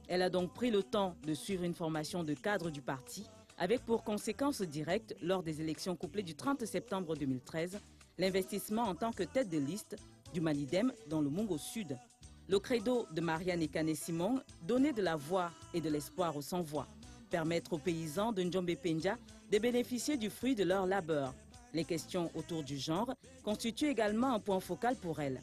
Elle a donc pris le temps de suivre une formation de cadre du parti, avec pour conséquence directe, lors des élections couplées du 30 septembre 2013, l'investissement en tant que tête de liste du Manidem dans le Mungo Sud. Le credo de Marianne Ekane-Simon, donner de la voix et de l'espoir aux sans-voix, permettre aux paysans de Njombe-Penja de bénéficier du fruit de leur labeur. Les questions autour du genre constituent également un point focal pour elle.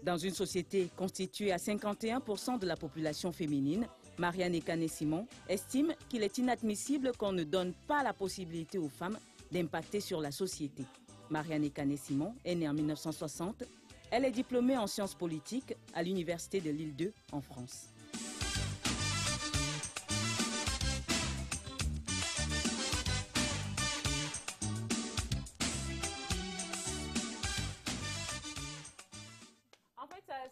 Dans une société constituée à 51% de la population féminine, Marianne Ekane-Simon estime qu'il est inadmissible qu'on ne donne pas la possibilité aux femmes d'impacter sur la société. Marianne Ekane-Simon est née en 1960. Elle est diplômée en sciences politiques à l'Université de Lille 2 en France.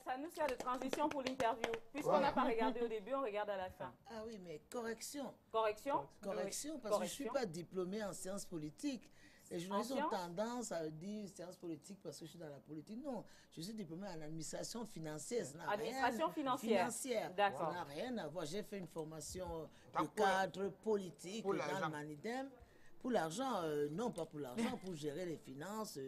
Ça nous sert de transition pour l'interview. Puisqu'on n'a pas regardé au début, on regarde à la fin. Ah oui, mais correction. Correction? Correction, parce que je ne suis pas diplômée en sciences politiques. Les journalistes ont tendance à dire sciences politiques parce que je suis dans la politique. Non, je suis diplômée en administration financière. Administration financière. D'accord. Ça n'a rien à voir. J'ai fait une formation de cadre politique dans le Manidem. Pour l'argent, non, pas pour l'argent, pour gérer les finances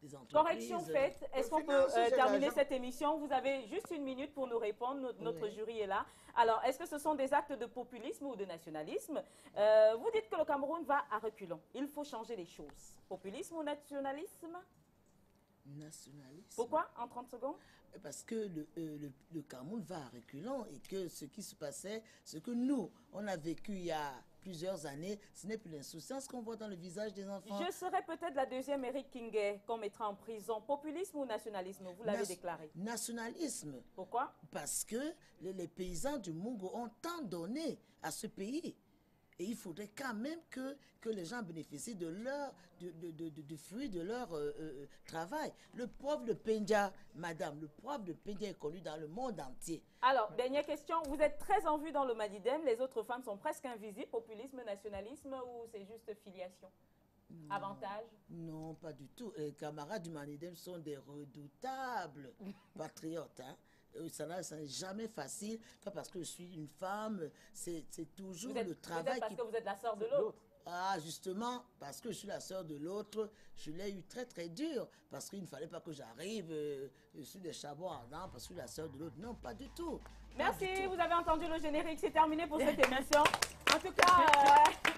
des entreprises. Correction faite. Est-ce qu'on peut terminer cette émission? Vous avez juste 1 minute pour nous répondre. Notre jury est là. Alors, est-ce que ce sont des actes de populisme ou de nationalisme? Vous dites que le Cameroun va à reculons. Il faut changer les choses. Populisme ou nationalisme? Nationalisme. Pourquoi? En 30 secondes? Parce que le Cameroun va à reculons et que ce qui se passait, ce que nous, on a vécu il y a plusieurs années, ce n'est plus l'insouciance qu'on voit dans le visage des enfants. Je serai peut-être la deuxième Eric Kingé qu'on mettra en prison. Populisme ou nationalisme? Vous l'avez déclaré. Nationalisme. Pourquoi? Parce que les paysans du Mungo ont tant donné à ce pays. Et il faudrait quand même que les gens bénéficient de du fruit de leur travail. Le poivre de Penja, madame, le poivre de Penja est connu dans le monde entier. Alors, dernière question. Vous êtes très en vue dans le Manidem. Les autres femmes sont presque invisibles. Populisme, nationalisme ou c'est juste filiation? Avantage? Non, pas du tout. Les camarades du Manidem sont des redoutables patriotes. Hein. Ça n'est jamais facile, pas parce que je suis une femme, c'est toujours le travail. Parce que vous êtes la sœur de l'autre. Ah, justement, parce que je suis la sœur de l'autre, je l'ai eu très très dur, parce qu'il ne fallait pas que j'arrive sur des charbons ardents, parce que je suis la sœur de l'autre. Non, pas du tout. Merci, vous avez entendu le générique, c'est terminé pour cette émission. En tout cas...